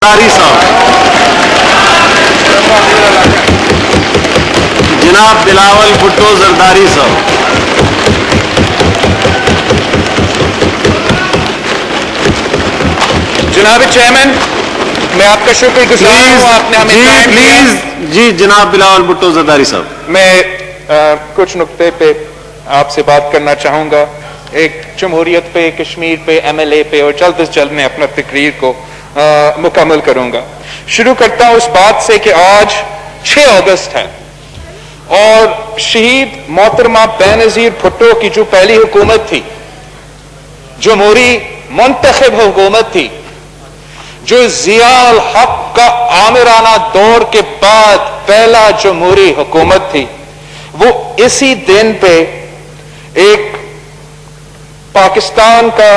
زرداری صاحب، جناب بلاول بھٹو زرداری صاحب، جناب چیئرمین میں آپ کا شکر گزار ہوں، آپ نے ہمیں ٹائم دیا۔ جی جناب بلاول بھٹو زرداری صاحب، میں کچھ نقطے پہ آپ سے بات کرنا چاہوں گا، ایک جمہوریت پہ، کشمیر پہ، ایم ایل اے پہ، اور جلد از جلد میں اپنا تقریر کو مکمل کروں گا۔ شروع کرتا ہوں اس بات سے کہ آج 6 اگست ہے اور شہید محترمہ بے نظیر بھٹو کی جو پہلی حکومت تھی، جمہوری منتخب حکومت تھی، جو ضیاء الحق کا آمرانہ دور کے بعد پہلا جمہوری حکومت تھی، وہ اسی دن پہ ایک پاکستان کا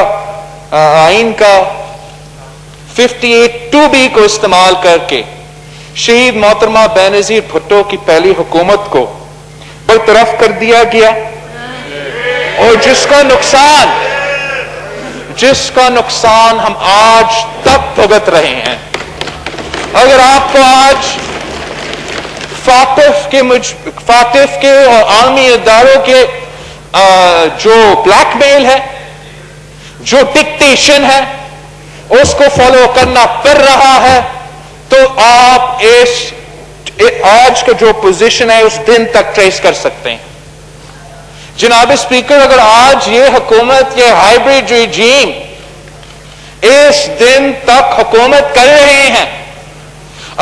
آئین کا 58(2)B کو استعمال کر کے شہید محترمہ بے نظیر بھٹو کی پہلی حکومت کو برطرف کر دیا گیا، اور جس کا نقصان ہم آج تک بھگت رہے ہیں۔ اگر آپ کو آج فاطف کے اور عالمی اداروں کے جو بلیک میل ہے، جو ڈکٹیشن ہے، اس کو فالو کرنا پڑ رہا ہے، تو آپ آج کا جو پوزیشن ہے اس دن تک ٹریس کر سکتے ہیں۔ جناب اسپیکر، اگر آج یہ حکومت، یہ ہائیبریڈ ریجیم اس دن تک حکومت کر رہے ہیں،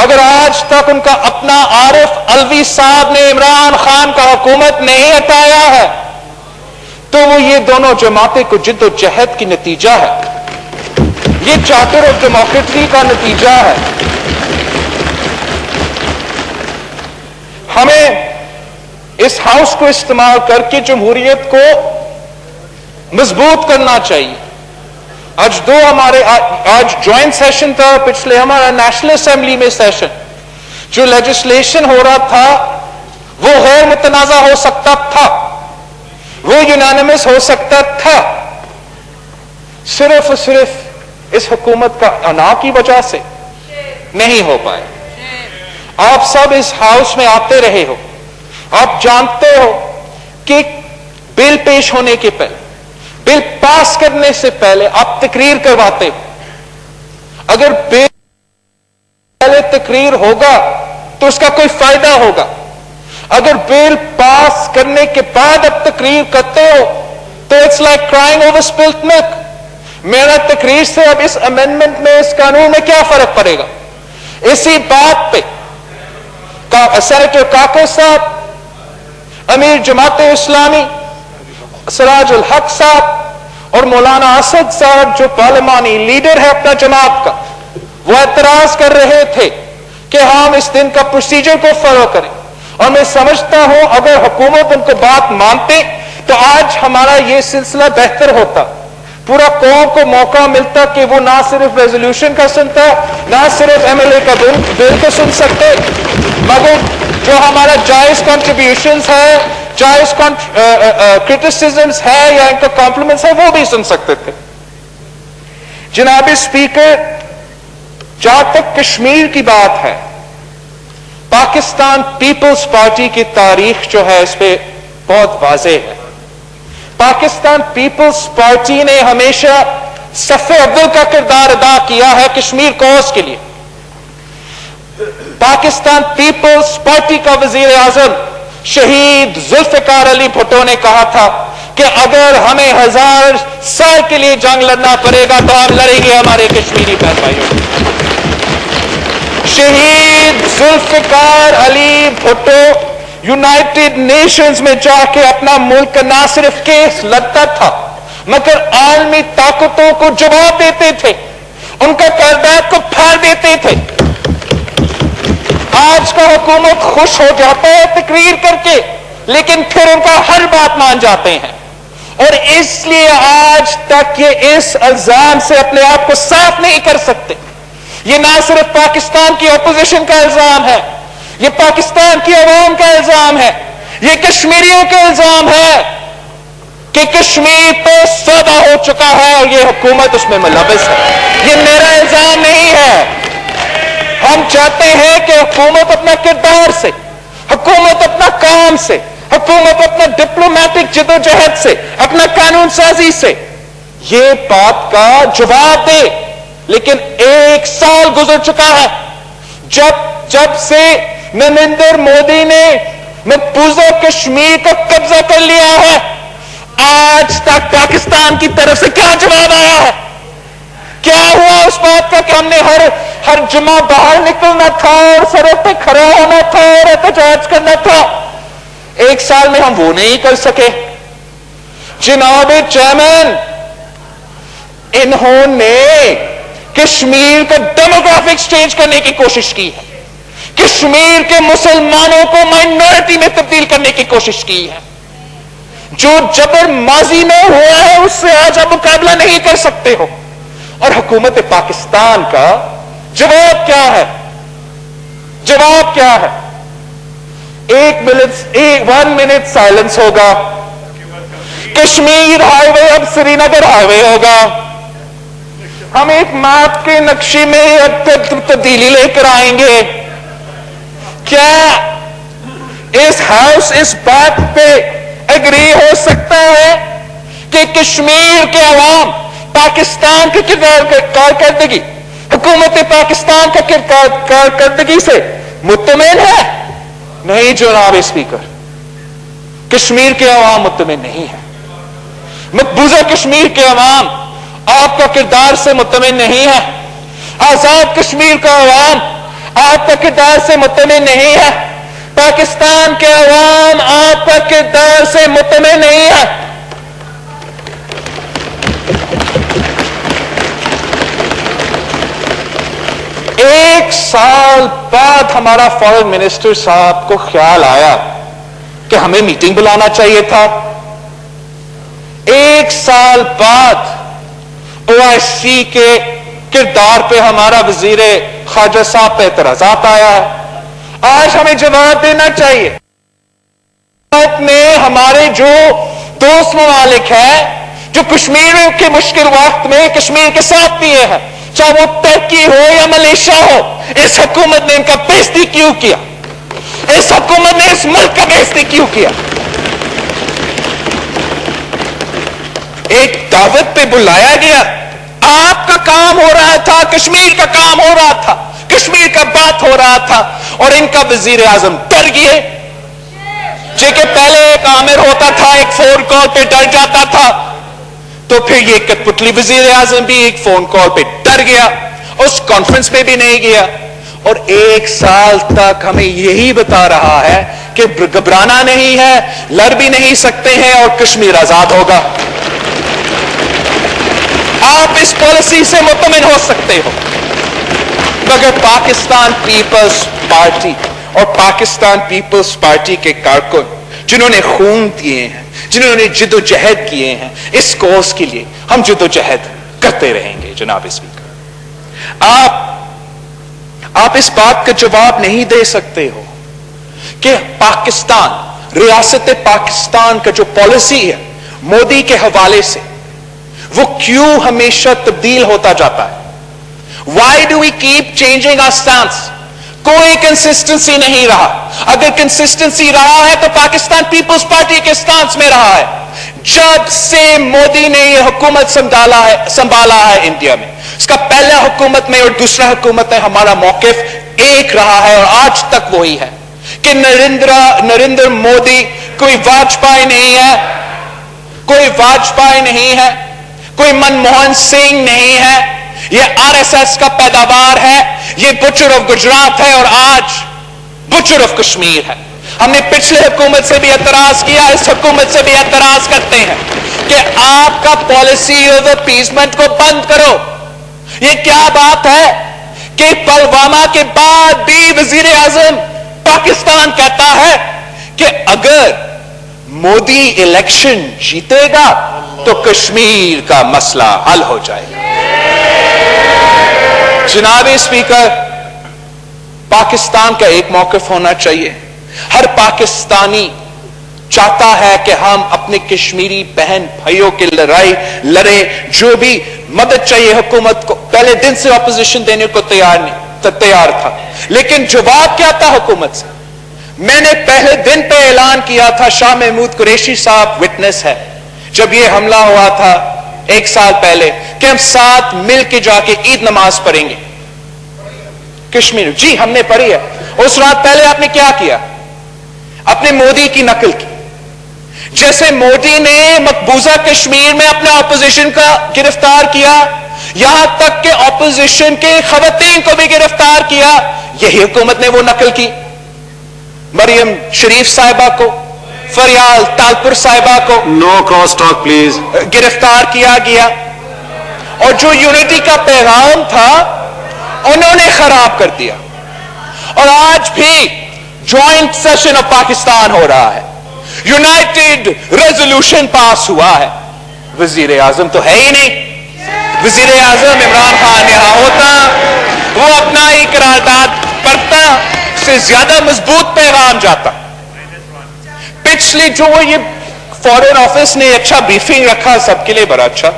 اگر آج تک ان کا اپنا عارف علوی صاحب نے عمران خان کا حکومت نہیں ہٹایا ہے، تو وہ یہ دونوں جماعتیں کو جد و جہد کی نتیجہ ہے، یہ چارٹر آف ڈیموکریسی کا نتیجہ ہے۔ ہمیں اس ہاؤس کو استعمال کر کے جمہوریت کو مضبوط کرنا چاہیے۔ آج جوائنٹ سیشن تھا، پچھلے ہمارا نیشنل اسمبلی میں سیشن، جو لیجسلیشن ہو رہا تھا وہ غیر متنازع ہو سکتا تھا، وہ یونانیمس ہو سکتا تھا، صرف اور صرف اس حکومت کا انا کی وجہ سے نہیں ہو پائے۔ آپ سب اس ہاؤس میں آتے رہے ہو، آپ جانتے ہو کہ بل پیش ہونے کے پہلے، بل پاس کرنے سے پہلے آپ تقریر کرواتے ہو۔ اگر بل پہلے تقریر ہوگا تو اس کا کوئی فائدہ ہوگا، اگر بل پاس کرنے کے بعد آپ تقریر کرتے ہو تو it's like crying over split milk. میرا تقریر سے اب اس امینڈمنٹ میں، اس قانون میں کیا فرق پڑے گا؟ اسی بات پہ سینیٹر کاکر صاحب، امیر جماعت اسلامی سراج الحق صاحب اور مولانا اسد صاحب جو پارلیمانی لیڈر ہے اپنا جماعت کا، وہ اعتراض کر رہے تھے کہ ہم اس دن کا پروسیجر کو فالو کریں، اور میں سمجھتا ہوں اگر حکومت ان کو بات مانتے تو آج ہمارا یہ سلسلہ بہتر ہوتا، پورا قوم کو موقع ملتا کہ وہ نہ صرف ریزولوشن کا سنتا، نہ صرف ایم ایل اے کا بل کو سن سکتے، مگر جو ہمارا جائز کنٹریبیوشنز ہے، جائز کرٹیسزمز ہے یا ان کا کمپلیمنٹس ہے، وہ بھی سن سکتے تھے۔ جناب اسپیکر، جہاں تک کشمیر کی بات ہے، پاکستان پیپلز پارٹی کی تاریخ جو ہے اس پہ بہت واضح ہے۔ پاکستان پیپلز پارٹی نے ہمیشہ صف اول کا کردار ادا کیا ہے کشمیر کوز کے لیے۔ پاکستان پیپلز پارٹی کا وزیر اعظم شہید ذوالفقار علی بھٹو نے کہا تھا کہ اگر ہمیں 1000 سال کے لیے جنگ لڑنا پڑے گا تو ہم لڑیں گے ہمارے کشمیری بہن بھائیوں۔ شہید ذوالفقار علی بھٹو یونائٹڈ نیشنز میں جا کے اپنا ملک کا نہ صرف کیس لڑتا تھا مگر عالمی طاقتوں کو جواب دیتے تھے، ان کا قرارداد کو پھاڑ دیتے تھے۔ آج کا حکومت خوش ہو جاتا ہے تقریر کر کے، لیکن پھر ان کا ہر بات مان جاتے ہیں، اور اس لیے آج تک یہ اس الزام سے اپنے آپ کو صاف نہیں کر سکتے۔ یہ نہ صرف پاکستان کی اپوزیشن کا الزام ہے، یہ پاکستان کی عوام کا الزام ہے، یہ کشمیریوں کا الزام ہے کہ کشمیر پہ سودا ہو چکا ہے اور یہ حکومت اس میں ملوث ہے۔ یہ میرا الزام نہیں ہے، ہم چاہتے ہیں کہ حکومت اپنا کردار سے، حکومت اپنا کام سے، حکومت اپنا ڈپلومیٹک جدوجہد سے، اپنا قانون سازی سے یہ بات کا جواب دے. لیکن 1 سال گزر چکا ہے جب سے نریندر مودی نے مقبوضہ کشمیر کا قبضہ کر لیا ہے. آج تک پاکستان کی طرف سے کیا جواب آیا ہے؟ کیا ہوا اس بات کا کہ ہم نے ہر جمعہ باہر نکلنا تھا اور سڑک پہ کھڑا ہونا تھا اور احتجاج کرنا تھا؟ 1 سال میں ہم وہ نہیں کر سکے. جناب چیئرمین، انہوں نے کشمیر کا ڈیموگرافکس چینج کرنے کی کوشش کی ہے، کشمیر کے مسلمانوں کو مائنورٹی میں تبدیل کرنے کی کوشش کی ہے. جو جبر ماضی میں ہوا ہے اس سے آج آپ مقابلہ نہیں کر سکتے ہو. اور حکومت پاکستان کا جواب کیا ہے؟ جواب کیا ہے؟ 1 منٹ سائلنس ہوگا. کشمیر ہائی وے اب سری نگر ہائی وے ہوگا. ہم ایک میپ کے نقشے میں تبدیلی لے کر آئیں گے. کیا اس ہاؤس اس بات پہ اگری ہو سکتا ہے کہ کشمیر کے عوام پاکستان کی کارکردگی، حکومت پاکستان کا کارکردگی سے مطمئن ہے؟ نہیں جناب اسپیکر، کشمیر کے عوام مطمئن نہیں ہے. مقبوضہ کشمیر کے عوام آپ کا کردار سے مطمئن نہیں ہے. آزاد کشمیر کا عوام آپ کا کردار سے مطمئن نہیں ہے. پاکستان کے عوام آپ کا کردار سے مطمئن نہیں ہے. 1 سال بعد ہمارا فارن منسٹر صاحب کو خیال آیا کہ ہمیں میٹنگ بلانا چاہیے تھا. 1 سال بعد OIC کے کردار پہ ہمارا وزیر خارجہ صاحب پہ اعتراضات آیا ہے. آج ہمیں جواب دینا چاہیے. نے ہمارے جو دوست ممالک ہیں جو کشمیر کے مشکل وقت میں کشمیر کے ساتھ دیے ہیں، چاہے وہ ترکی ہو یا ملیشیا ہو، اس حکومت نے ان کا بے عزتی کیوں کیا؟ اس حکومت نے اس ملک کا بے عزتی کیوں کیا؟ ایک دعوت پہ بلایا گیا، آپ کا کام ہو رہا تھا، کشمیر کا کام ہو رہا تھا، کشمیر کا بات ہو رہا تھا، اور ان کا وزیر اعظم ڈر گئے. کہ پہلے ایک آمر ہوتا تھا، ایک فون کال پہ ڈر جاتا تھا، تو پھر یہ کٹپتلی وزیر اعظم بھی ایک فون کال پہ ڈر گیا، اس کانفرنس پہ بھی نہیں گیا. اور 1 سال تک ہمیں یہی بتا رہا ہے کہ گھبرانا نہیں ہے، لڑ بھی نہیں سکتے ہیں اور کشمیر آزاد ہوگا. آپ اس پالیسی سے مطمئن ہو سکتے ہو، مگر پاکستان پیپلز پارٹی اور پاکستان پیپلز پارٹی کے کارکن جنہوں نے خون دیے ہیں، جنہوں نے جد و جہد کیے ہیں اس کوز کے لیے، ہم جد و جہد کرتے رہیں گے. جناب اسپیکر، آپ اس بات کا جواب نہیں دے سکتے ہو کہ پاکستان، ریاست پاکستان کا جو پالیسی ہے مودی کے حوالے سے، وہ کیوں ہمیشہ تبدیل ہوتا جاتا ہے؟ Why do we keep changing our stance? کوئی کنسسٹنسی نہیں رہا. اگر کنسسٹنسی رہا ہے تو پاکستان پیپلز پارٹی کے سٹانس میں رہا ہے. جب سے مودی نے یہ حکومت سنبھالا ہے انڈیا میں، اس کا پہلا حکومت میں اور دوسرا حکومت میں ہمارا موقف ایک رہا ہے اور آج تک وہی ہے کہ نریندر مودی کوئی واجپئی نہیں ہے، کوئی واجپئی نہیں ہے، کوئی منموہن سنگھ نہیں ہے. یہ RSS کا پیداوار ہے، یہ بچر آف گجرات ہے اور آج بچر آف کشمیر ہے. ہم نے پچھلے حکومت سے بھی اعتراض کیا، اس حکومت سے بھی اعتراض کرتے ہیں کہ آپ کا پالیسی آف اپیزمنٹ کو بند کرو. یہ کیا بات ہے کہ پلوامہ کے بعد بھی وزیر اعظم پاکستان کہتا ہے کہ اگر مودی الیکشن جیتے گا تو کشمیر کا مسئلہ حل ہو جائے گا. جناب اسپیکر، پاکستان کا ایک موقف ہونا چاہیے. ہر پاکستانی چاہتا ہے کہ ہم اپنے کشمیری بہن بھائیوں کی لڑائی لڑے. جو بھی مدد چاہیے حکومت کو، پہلے دن سے اپوزیشن دینے کو تیار نہیں. تیار تھا، لیکن جواب کیا تھا حکومت سے؟ میں نے پہلے دن پہ اعلان کیا تھا، شاہ محمود قریشی صاحب وٹنس ہے، جب یہ حملہ ہوا تھا 1 سال پہلے، کہ ہم ساتھ مل کے جا کے عید نماز پڑھیں گے کشمیر۔ جی ہم نے پڑھی ہے۔ اس رات پہلے آپ نے کیا کیا؟ اپنے مودی کی نقل کی، جیسے مودی نے مقبوضہ کشمیر میں اپنے اپوزیشن کا گرفتار کیا، یہاں تک کہ اپوزیشن کے خواتین کو بھی گرفتار کیا، یہی حکومت نے وہ نقل کی۔ مریم شریف صاحبہ کو، فریال تالپور صاحبہ کو No cross talk, please. گرفتار کیا گیا، اور جو یونٹی کا پیغام تھا انہوں نے خراب کر دیا۔ اور آج بھی جوائنٹ سیشن آف پاکستان ہو رہا ہے، یونائٹڈ ریزولوشن پاس ہوا ہے، وزیر اعظم تو ہے ہی نہیں۔ وزیر اعظم عمران خان یہاں ہوتا، وہ اپنا ہی قرارداد پڑھتا، اس سے زیادہ مضبوط پیغام جاتا۔ پچھلی جو یہ فورن آفس نے اچھا بریفنگ رکھا سب کے لیے، بڑا اچھا،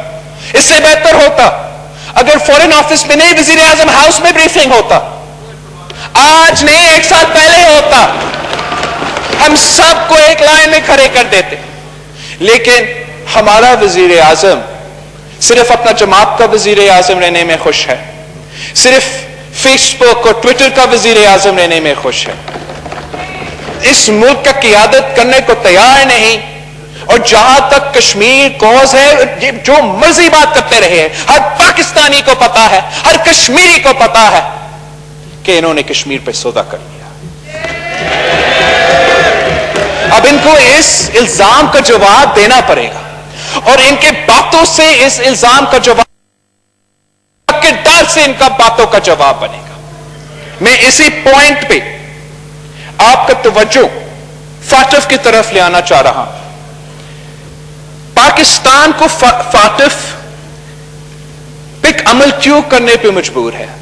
اس سے بہتر ہوتا اگر فورن آفس میں نہیں وزیر اعظم ہاؤس میں بریفنگ ہوتا، آج نہیں 1 سال پہلے ہوتا، ہم سب کو ایک لائن میں کھڑے کر دیتے۔ لیکن ہمارا وزیر اعظم صرف اپنا جماعت کا وزیر اعظم رہنے میں خوش ہے، صرف فیس بک اور ٹویٹر کا وزیر اعظم رہنے میں خوش ہے، اس ملک کا قیادت کرنے کو تیار نہیں۔ اور جہاں تک کشمیر کوز ہے، یہ جو مرضی بات کرتے رہے ہیں، ہر پاکستانی کو پتا ہے، ہر کشمیری کو پتا ہے کہ انہوں نے کشمیر پہ سودا کر لیا۔ اب ان کو اس الزام کا جواب دینا پڑے گا، اور ان کے باتوں سے اس الزام کا جواب کے ڈر سے ان کا باتوں کا جواب بنے گا۔ میں اسی پوائنٹ پہ آپ کا توجہ فاٹف کی طرف لے آنا چاہ رہا ہوں۔ پاکستان کو فاٹف پہ عمل کیوں کرنے پہ مجبور ہے؟